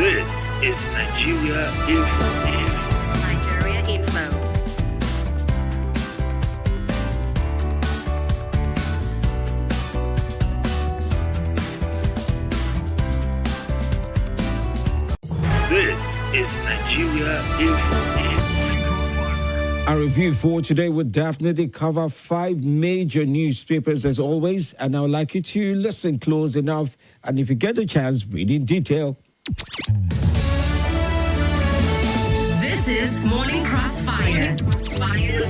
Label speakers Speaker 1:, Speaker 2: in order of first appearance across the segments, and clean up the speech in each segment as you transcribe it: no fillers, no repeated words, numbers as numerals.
Speaker 1: This is Nigeria Info.
Speaker 2: Nigeria Info.
Speaker 1: This is Nigeria Info.
Speaker 3: Our review for today with Daphne, they cover 5 major newspapers as always, and I would like you to listen close enough, and if you get a chance, read in detail.
Speaker 4: This is Morning Crossfire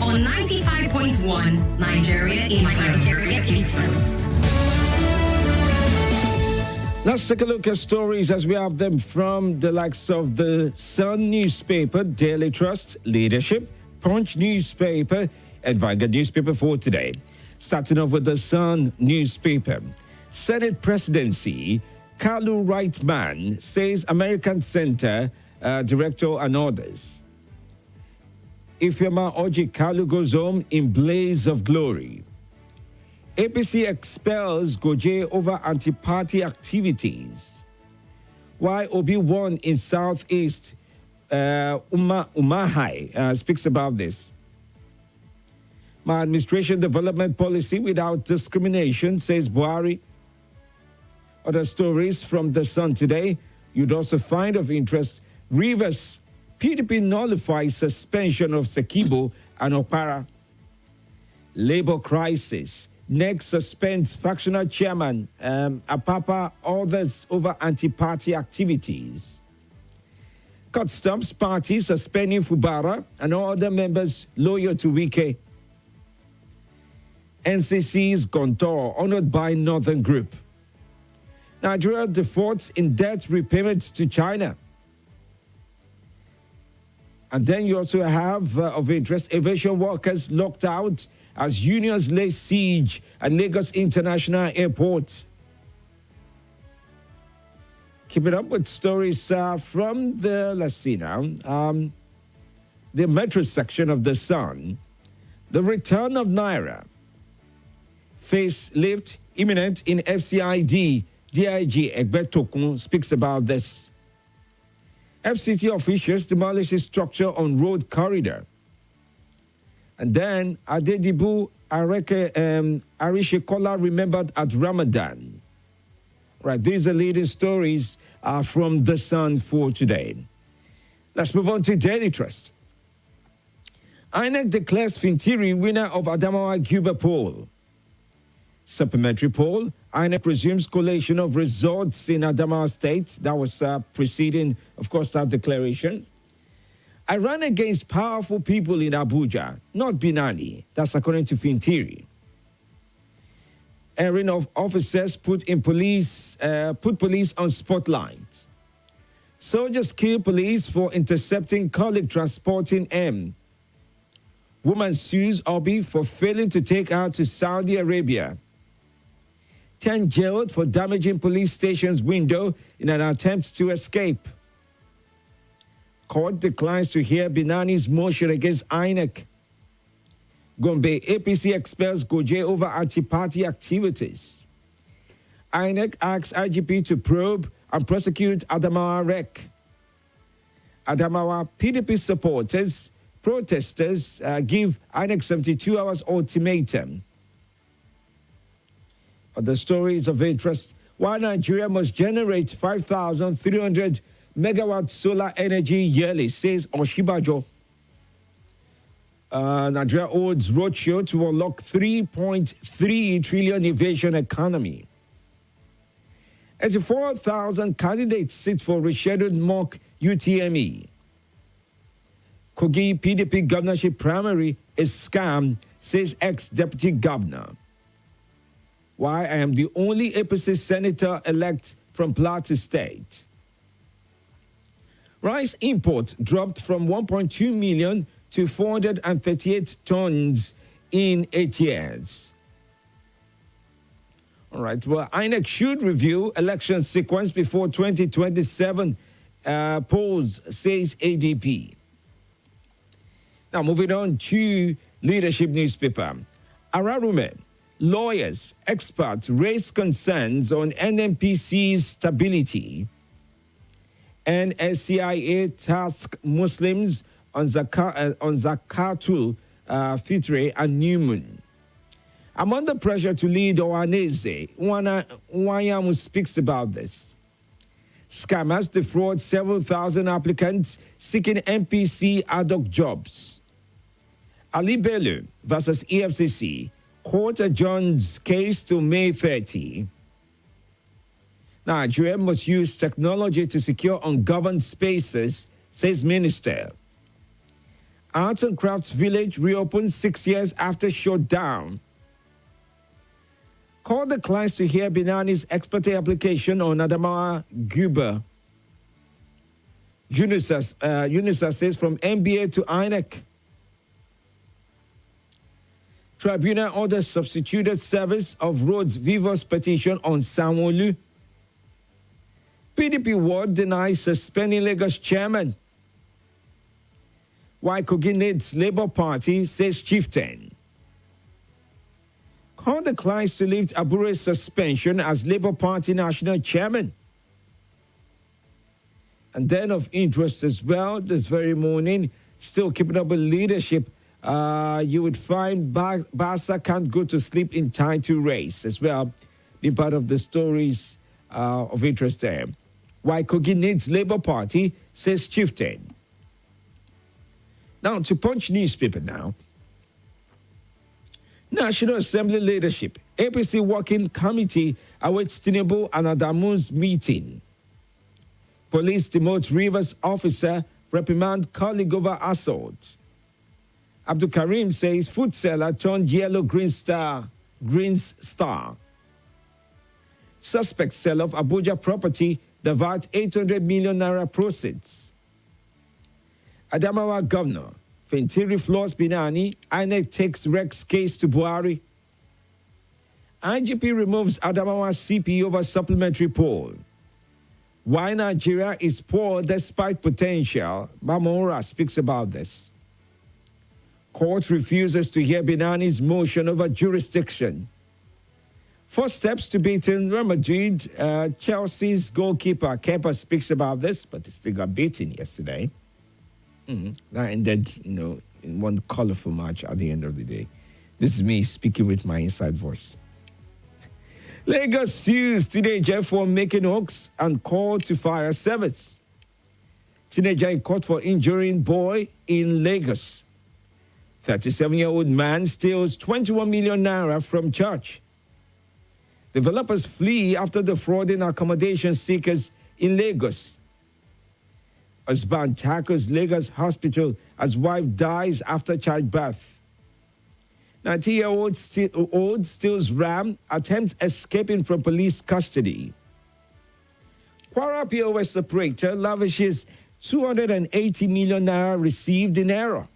Speaker 4: on 95.1 Nigeria Info.
Speaker 3: Let's take a look at stories as we have them from the likes of the Sun newspaper, Daily Trust, Leadership, Punch newspaper, and Vanguard newspaper for today. Starting off with the Sun newspaper. Senate presidency, Kalu Wrightman says American Center director and others. Ifeoma Oji Kalu goes home in blaze of glory. APC expels Goje over anti-party activities. Why Obi won in Southeast, Umahai speaks about this. My administration development policy without discrimination, says Buhari. Other stories from the Sun today you'd also find of interest. Rivers, PDP nullifies suspension of Sekibo and Okpara. Labor crisis. Next suspends factional chairman Apapa, others over anti-party activities. Court stops party suspending Fubara and all other members loyal to Wike. NCC's Gontor honored by Northern Group. Nigeria defaults in debt repayments to China. And then you also have of interest, aviation workers locked out as unions lay siege at Lagos International Airport. Keep it up with stories from the, let's see now, the metro section of the Sun. The return of Naira. Facelift imminent in FCID. DIG Egbetokun speaks about this. FCT officials demolishes structure on road corridor. And then Adedibu Arishekola remembered at Ramadan. Right, these are leading stories from the Sun for today. Let's move on to Daily Trust. INEC declares Fintiri winner of Adamawa Cuba poll. Supplementary poll. INEC resumes collation of results in Adamawa State. That was preceding, of course, that declaration. I ran against powerful people in Abuja, not Binani. That's according to Fintiri. Airing of officers put police on spotlight. Soldiers kill police for intercepting colleague transporting M. Woman sues Obi for failing to take her to Saudi Arabia. 10 jailed for damaging police station's window in an attempt to escape. Court declines to hear Binani's motion against INEC. Gombe APC expels Goje over anti-party activities. INEC asks IGP to probe and prosecute Adamawa wreck. Adamawa PDP protesters give INEC 72 hours ultimatum. Other stories of interest. Why Nigeria must generate 5,300 megawatt solar energy yearly, says Oshibajo. Nigeria holds roadshow to unlock 3.3 trillion innovation economy. 84,000 candidates sit for rescheduled mock UTME. Kogi PDP governorship primary is scam, says ex-deputy governor. Why I am the only APC senator elect from Plateau State. Rice import dropped from 1.2 million to 438 tons in 8 years. All right, well, INEC should review election sequence before 2027 polls, says ADP. Now, moving on to Leadership newspaper. Ararume, lawyers, experts raise concerns on NNPC's stability. And SCIA tasked Muslims on Zakatul Fitri and New Moon. I'm under pressure to lead Oanese. Wanyamu speaks about this. Scammers defraud several thousand applicants seeking MPC ad hoc jobs. Ali Bello versus EFCC. Court adjourns case to May 30. Nigeria must use technology to secure ungoverned spaces, says Minister. Arts and Crafts Village reopens 6 years after shutdown. Call the clients to hear Binani's expertise application on Adamawa Guba. UNISA says from MBA to INEC. Tribunal orders substituted service of roads Vivos petition on Sanwo-Olu. PDP ward denies suspending Lagos chairman. Why Kogi needs Labour Party, says Chieftain. Call declines to lift Abure's suspension as Labour Party national chairman. And then of interest as well, this very morning, still keeping up with leadership, you would find Barca can't go to sleep in title race as well, being part of the stories of interest there. Why Kogi needs Labour Party, says Chieftain. Now to Punch newspaper now. National Assembly leadership, APC Working Committee awaits Tinubu and Adamu's meeting. Police demote Rivers officer, reprimand colleague over assault. Abdul Karim says food seller turned yellow greens star. Suspect sell of Abuja property divert 800 million naira proceeds. Adamawa Governor Fentiri floors Binani, INEC takes Rex case to Buhari. IGP removes Adamawa CP over supplementary poll. Why Nigeria is poor despite potential, Mamora speaks about this. Court refuses to hear Binani's motion over jurisdiction. First steps to beating Real Madrid, Chelsea's goalkeeper Kepa speaks about this, but they still got beaten yesterday. That ended, in one colorful match at the end of the day. This is me speaking with my inside voice. Lagos sues teenager for making hoax and call to fire service. Teenager in court for injuring boy in Lagos. 37-year-old man steals 21 million naira from church. Developers flee after defrauding accommodation seekers in Lagos. Husband tackles Lagos hospital as wife dies after childbirth. 90-year-old steals ram, attempts escaping from police custody. Kwara POS operator lavishes 280 million naira received in error.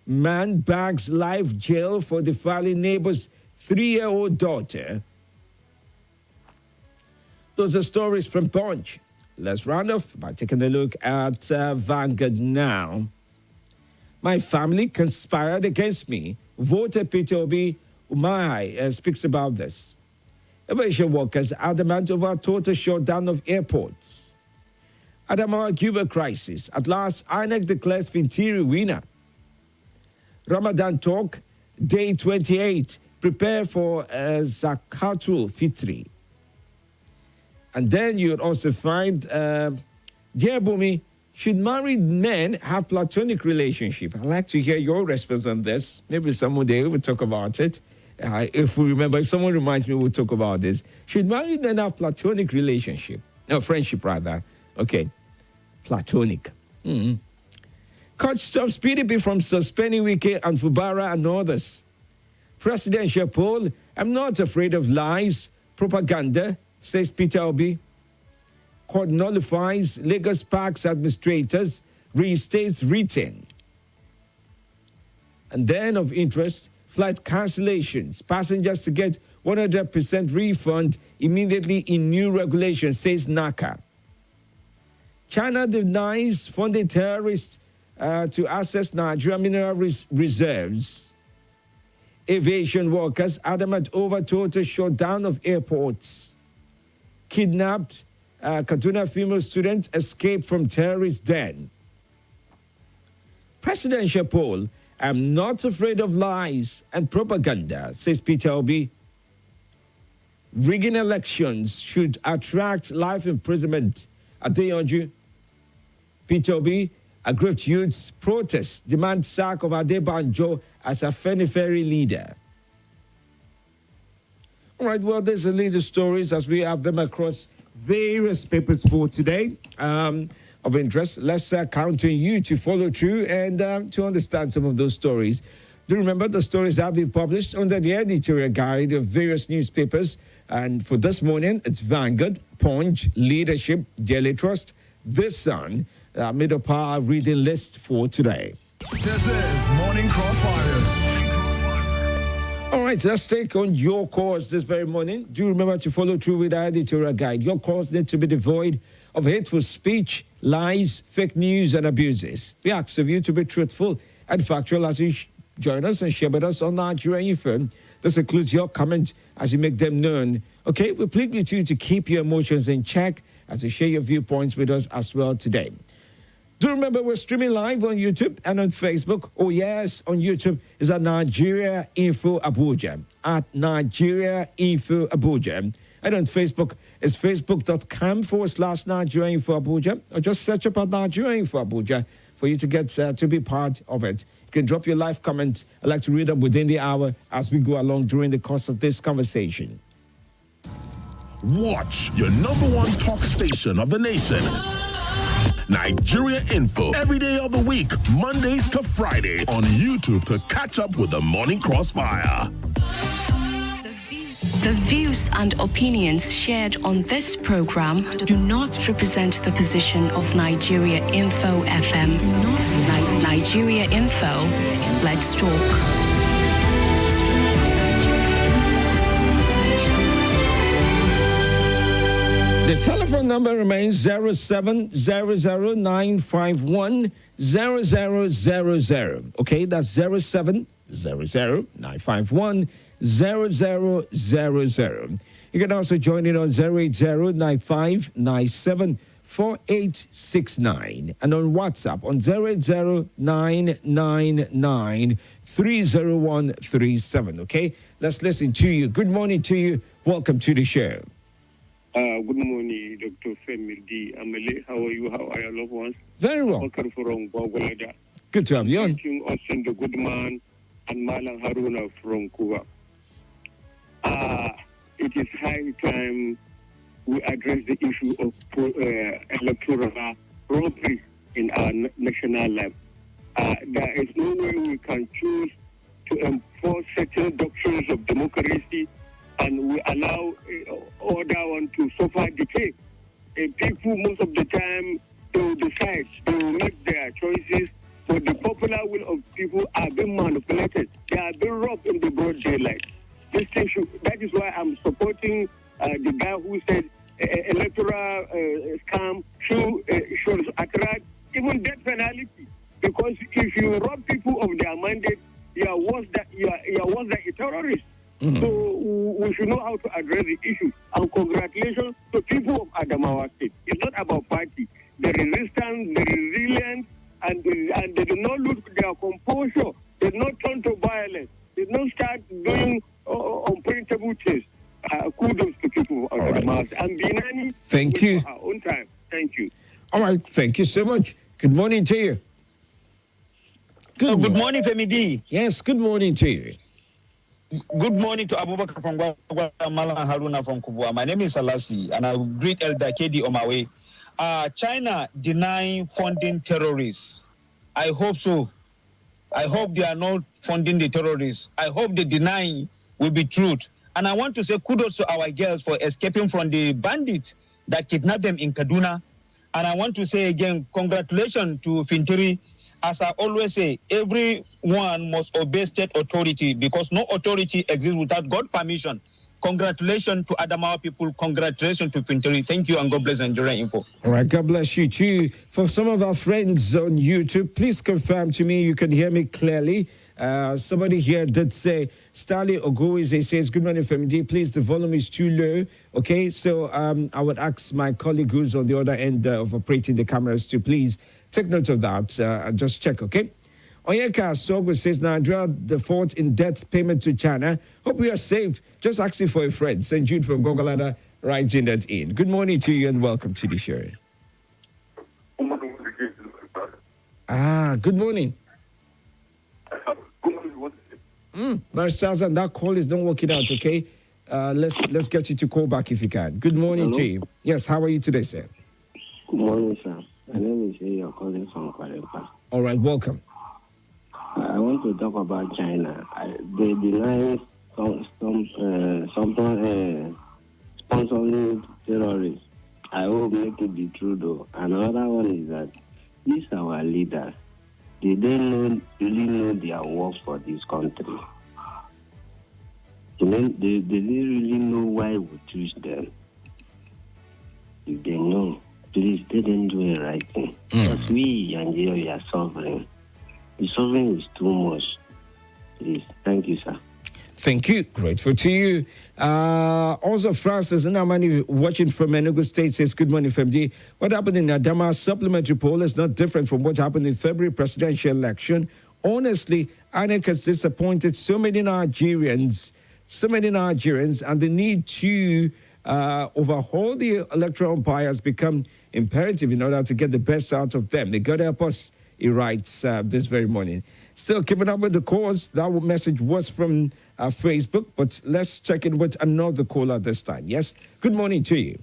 Speaker 3: Man bags life jail for defiling neighbor's 3-year-old daughter. Those are stories from Punch. Let's round off by taking a look at Vanguard now. My family conspired against me. Voter Peter Obi Umahai speaks about this. Aviation workers adamant over total shutdown of airports. Adamawa Cuba crisis. At last, INEC declares Fintiri winner. Ramadan talk, day 28. Prepare for Zakatul Fitri. And then you'd also find, Dear Bumi, should married men have platonic relationship? I'd like to hear your response on this. Maybe someday we'll talk about it. If someone reminds me, we'll talk about this. Should married men have platonic relationship? No, friendship rather. Okay, platonic. Court stops PDP from suspending Wike and Fubara and others. Presidential poll, I'm not afraid of lies, propaganda, says Peter Obi. Court nullifies Lagos Parks administrators, reinstates retain. And then of interest, flight cancellations. Passengers to get 100% refund immediately in new regulation, says NACA. China denies funding terrorists to access Nigerian mineral reserves. Aviation workers adamant over total shutdown of airports. Kidnapped Kaduna female student escaped from terrorist den. Presidential poll, I'm not afraid of lies and propaganda, says Peter Obi. Rigging elections should attract life imprisonment. Adeyanju. Peter Obi, aggrieved youths protest, demand sack of Adebanjo as a Feniferi leader. All right, well, there's the latest stories as we have them across various papers for today of interest. Let's count on you to follow through and to understand some of those stories. Do remember the stories have been published under the editorial guide of various newspapers. And for this morning, it's Vanguard, Punch, Leadership, Daily Trust, The Sun, made up our reading list for today.
Speaker 5: This is Morning Crossfire.
Speaker 3: All right, let's take on your calls this very morning. Do remember to follow through with our editorial guide. Your calls need to be devoid of hateful speech, lies, fake news, and abuses. We ask of you to be truthful and factual as you join us and share with us on Nigeria Info. This includes your comments as you make them known. Okay, we plead with you to keep your emotions in check as you share your viewpoints with us as well today. Do remember we're streaming live on YouTube and on Facebook. Oh yes, on YouTube is at Nigeria Info Abuja. At Nigeria Info Abuja. And on Facebook is facebook.com/Nigeria Info Abuja. Or just search up at Nigeria Info Abuja for you to get to be part of it. You can drop your live comments. I'd like to read them within the hour as we go along during the course of this conversation.
Speaker 6: Watch your number one talk station of the nation. Nigeria Info, every day of the week, Mondays to Friday, on YouTube to catch up with the Morning Crossfire.
Speaker 7: The views and opinions shared on this program do not represent the position of Nigeria Info FM. Nigeria Info, let's talk.
Speaker 3: The telephone number remains 0700-951-0000. Okay, that's 0700-951-0000. You can also join in on 080-9597-4869 and on WhatsApp on 080-999-30137. Okay, let's listen to you. Good morning to you. Welcome to the show.
Speaker 8: Good morning, Dr. Femi D. Amele. How are you? How are your loved ones?
Speaker 3: Very well.
Speaker 8: Welcome from Gwagwalada.
Speaker 3: Good to have you on.
Speaker 8: Thanking Austin, the good man, and Malang Haruna from Cuba. It is high time we address the issue of electoral robbery in our national life. There is no way we can choose to enforce certain doctrines of democracy and we allow other one to suffer decay. People, most of the time, they will decide, they will make their choices, but the popular will of people are being manipulated. They are being robbed in the broad daylight. This thing that is why I'm supporting the guy who said electoral scam should attract even death penalty. Because if you rob people of their mandate, you are worse than a terrorist. Mm-hmm. So we should know how to address the issue. And congratulations to people of Adamawa State. It's not about party. The resistance, the resilience, and they do not lose their composure. They do not turn to violence. They do not start doing unprintable things. Kudos to people of Adamawa State. And Binani,
Speaker 3: thank you.
Speaker 8: Our own time. Thank you.
Speaker 3: All right. Thank you so much. Good morning to you.
Speaker 9: Good morning, Femi D.
Speaker 3: Yes, good morning to you.
Speaker 9: Good morning to Abubakar from Malang Haruna from Kubwa. My name is Salasi, and I greet Elder KD on my way. China denying funding terrorists. I hope so. I hope they are not funding the terrorists. I hope the denying will be truth. And I want to say kudos to our girls for escaping from the bandits that kidnapped them in Kaduna. And I want to say again, congratulations to Fintiri. As I always say, everyone must obey state authority because no authority exists without God's permission. Congratulations to Adamawa people. Congratulations to Fintiri. Thank you and God bless Nigeria Info.
Speaker 3: All right, God bless you too. For some of our friends on YouTube, please confirm to me you can hear me clearly. Somebody here did say Stanley Ogoize says, good morning, Femi. Please, the volume is too low. Okay, so I would ask my colleague who's on the other end of operating the cameras to please take note of that and just check, okay? Onyeka Sogo says, Nigeria default in debt payment to China. Hope we are safe. Just asking for a friend. St. Jude from Gogolada writing that in. Good morning to you and welcome to the show. Good morning. Marshall, that call is not working out, okay? Let's get you to call back if you can. Good morning to you. Yes, how are you today, sir?
Speaker 10: Good morning, sir. My name is You're calling from Kwarepa.
Speaker 3: All right, welcome.
Speaker 10: I want to talk about China. They deny sponsoring terrorists. I hope make it be true, though. Another one is that these are our leaders. They don't really know their work for this country. They didn't really know why we choose them. If they know, please, they didn't do the right thing. But we are suffering. The suffering is too much. Please, thank you, sir.
Speaker 3: Thank you. Grateful to you. Also, Francis Namani watching from Enugu State says, good morning, FMD. What happened in Adama supplementary poll is not different from what happened in February presidential election. Honestly, INEC has disappointed so many Nigerians, and the need to overhaul the electoral umpire has become imperative in order to get the best out of them. They got to help us, he writes this very morning. Still keeping up with the calls. That message was from Facebook, but let's check in with another caller this time. Yes? Good morning to you.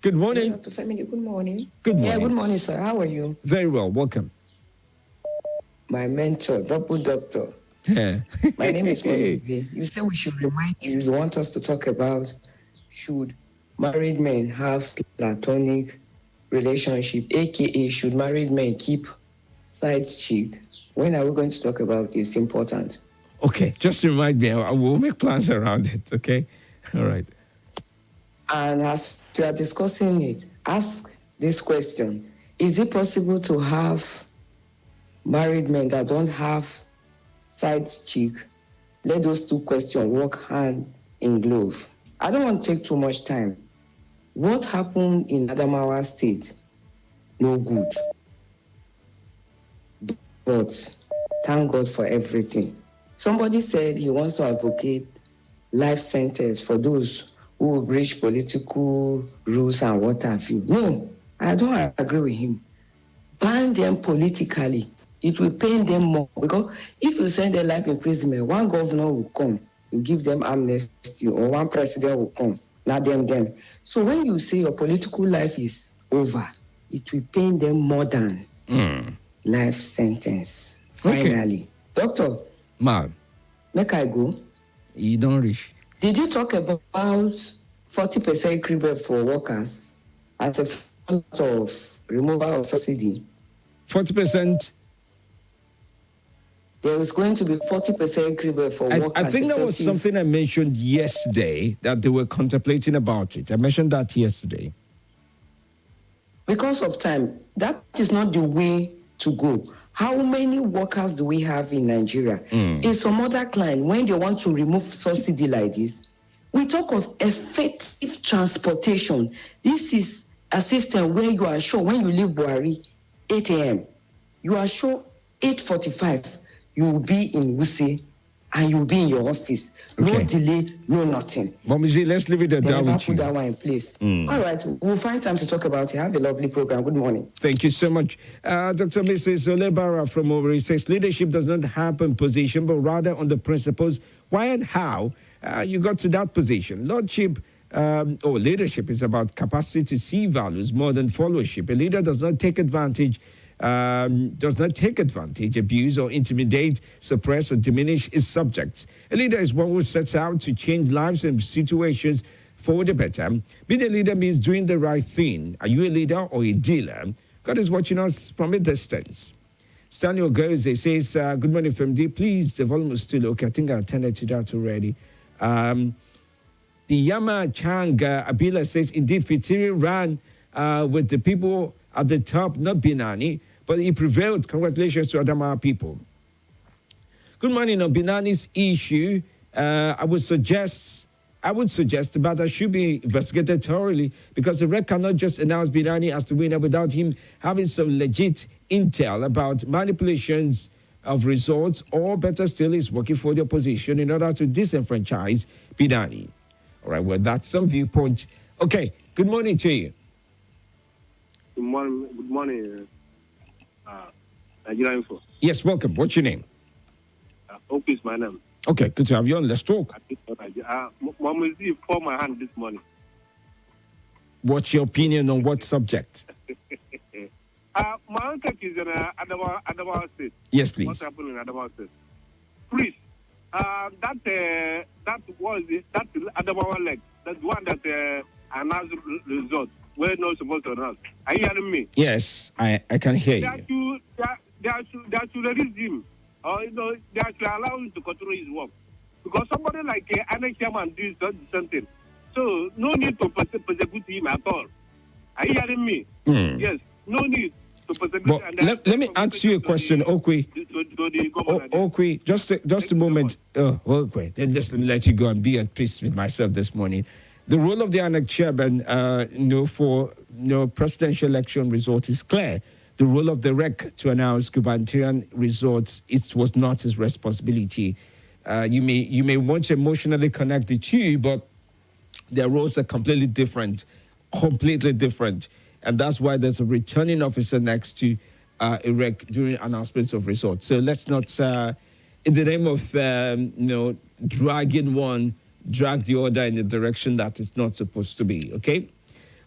Speaker 3: Good morning.
Speaker 11: Dr. Femi, good morning.
Speaker 3: Good morning.
Speaker 11: Yeah, good morning, sir. How are you?
Speaker 3: Very well. Welcome.
Speaker 11: My mentor, double doctor.
Speaker 3: Yeah.
Speaker 11: My name is Femi. You said we should remind you want us to talk about should married men have platonic relationship, aka should married men keep side chick. When are we going to talk about this? Important.
Speaker 3: Okay, just remind me. I will make plans around it, okay? All right.
Speaker 11: And as we are discussing it, ask this question. Is it possible to have married men that don't have side chick? Let those two questions work hand in glove. I don't want to take too much time. What happened in Adamawa State? No good. But thank God for everything. Somebody said he wants to advocate life sentence for those who will breach political rules and what have you. No, I don't agree with him. Ban them politically. It will pain them more. Because if you send their life imprisonment, one governor will come, you give them amnesty, or one president will come, not them. So when you say your political life is over, it will pain them more than life sentence. Finally. Okay. Doctor.
Speaker 3: Ma'am.
Speaker 11: Make I go?
Speaker 3: You don't reach.
Speaker 11: Did you talk about 40% rebate for workers as a result of removal of subsidy?
Speaker 3: 40%?
Speaker 11: There was going to be 40% rebate for workers.
Speaker 3: I think that was something I mentioned yesterday, that they were contemplating about it. I mentioned that yesterday.
Speaker 11: Because of time, that is not the way to go. How many workers do we have in Nigeria? In some other client, when they want to remove subsidy like this, we talk of effective transportation. This is a system where you are sure when you leave Buhari, 8 a.m., you are sure 8:45, you will be in Wuse and you will be in your office. Okay. No delay, no nothing.
Speaker 3: Mamizi, let's leave it at that.
Speaker 11: Never put that one in place. All right, we'll find time to talk about it. Have a lovely program. Good morning.
Speaker 3: Thank you so much. Dr. Mrs. Olebara from Owerri says, leadership does not happen position, but rather on the principles, why and how you got to that position. Lordship or leadership is about capacity to see values more than followership. A leader does not take advantage, abuse, or intimidate, suppress, or diminish his subjects. A leader is one who sets out to change lives and situations for the better. Being a leader means doing the right thing. Are you a leader or a dealer? God is watching us from a distance. Stanley Ogoze says, good morning, FMD. Please, the volume is still okay. I think I attended to that already. The Yama Changa Abila says, indeed, Fitiri ran with the people at the top, not Binani, but he prevailed. Congratulations to Adama people. Good morning. On Binani's issue, I would suggest the matter should be investigated thoroughly because the REC cannot just announce Binani as the winner without him having some legit intel about manipulations of results, or better still, is working for the opposition in order to disenfranchise Binani. All right, well, that's some viewpoint. Okay, good morning to you.
Speaker 8: Good morning, Nigeria Info.
Speaker 3: Yes, welcome. What's your name?
Speaker 8: Hope is my name.
Speaker 3: Okay, good to have you on. Let's talk.
Speaker 8: Mom for my hand this morning.
Speaker 3: What's your opinion on what subject?
Speaker 8: My uncle is in Adamawa State.
Speaker 3: Yes, please.
Speaker 8: What's happening in Adamawa State? Please, that was it. That Adamawa leg. That's one that announced result. We're not supposed to announce. Are you hearing me?
Speaker 3: Yes, I can hear you.
Speaker 8: They should release him. Or, they should allow him to continue his work. Because somebody like Anna Chairman did something. So, no need to persecute him at all. Are you hearing me? Yes, no need to persecute him.
Speaker 3: Let me ask you a question, Okwe. Okwe, just a moment. Okwe, then just let you go and be at peace with myself this morning. The role of the ANAC chairman, for presidential election results is clear. The role of the REC to announce gubernatorial results, it was not his responsibility. You may want to emotionally connect the two, but their roles are completely different. And that's why there's a returning officer next to a REC during announcements of results. So let's not, in the name of dragging one, drag the other in the direction that it's not supposed to be, okay?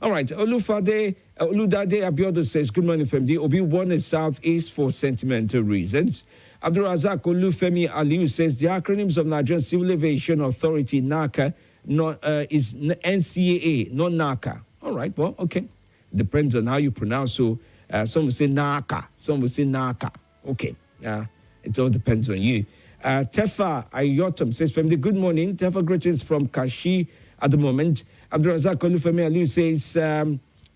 Speaker 3: All right, Oludade Abiodun says, good morning, Femi. Obi won in Southeast for sentimental reasons. Abdurazak Olufemi Aliu says, the acronyms of Nigerian Civil Aviation Authority, NACA, is NCAA, not NACA. All right, well, okay. Depends on how you pronounce. So some will say NACA, some will say NACA. Okay, it all depends on you. Tefa Ayotum says, Femi, good morning. Tefa, greetings from Kashi at the moment. Abdurazak Olufemi Aliu says,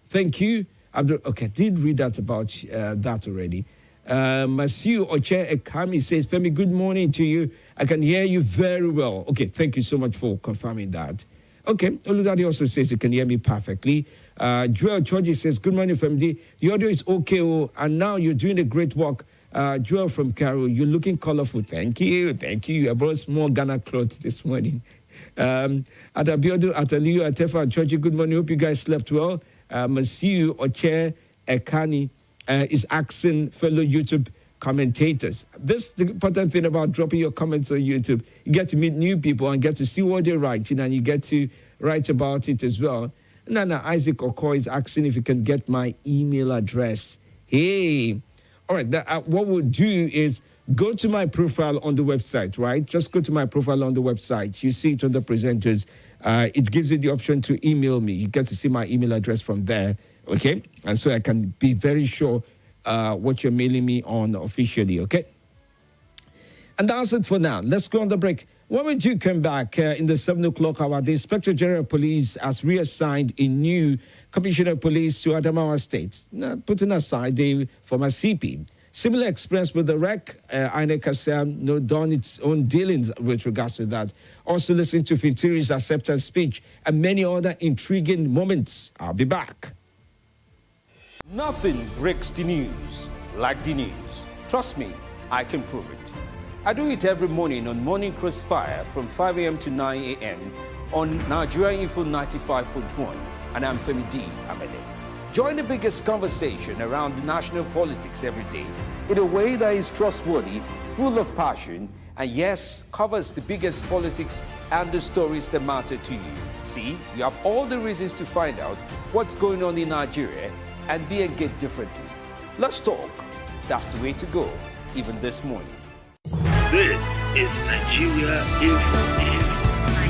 Speaker 3: thank you. Okay, I did read that about that already. Masiu Oche Ekami says, Femi, good morning to you. I can hear you very well. Okay, thank you so much for confirming that. Okay, Oludade also says you can hear me perfectly. Joel Choji says, good morning, Femi. The audio is okay, and now you're doing a great work. Joel from Carol, you're looking colorful. Thank you. I brought small Ghana clothes this morning. Adabiodu, Ataliu, Atefa, and Choji, good morning. Hope you guys slept well. Masiu Oche Ekani is asking fellow YouTube commentators. This is the important thing about dropping your comments on YouTube. You get to meet new people and get to see what they're writing, and you get to write about it as well. Nana Isaac Oko is asking if you can get my email address. Hey, all right, what we'll do is go to my profile on the website, right? Just go to my profile on the website. You see it on the presenters. It gives you the option to email me. You get to see my email address from there, okay? And so I can be very sure what you're mailing me on officially, okay? And that's it for now. Let's go on the break. When we do come back in the 7 o'clock hour, the Inspector General of Police has reassigned a new Commissioner of Police to Adamawa State, putting aside the former CP. Similar experience with the REC, INEC has done its own dealings with regards to that. Also listen to Fintiri's acceptance speech and many other intriguing moments. I'll be back.
Speaker 12: Nothing breaks the news like the news. Trust me, I can prove it. I do it every morning on Morning Crossfire from 5 a.m. to 9 a.m. on Nigeria Info 95.1, and I'm Femi D. Amede. Join the biggest conversation around the national politics every day in a way that is trustworthy, full of passion, and yes, covers the biggest politics and the stories that matter to you. See, you have all the reasons to find out what's going on in Nigeria and be engaged differently. Let's talk. That's the way to go, even this morning.
Speaker 1: This is Nigeria Info.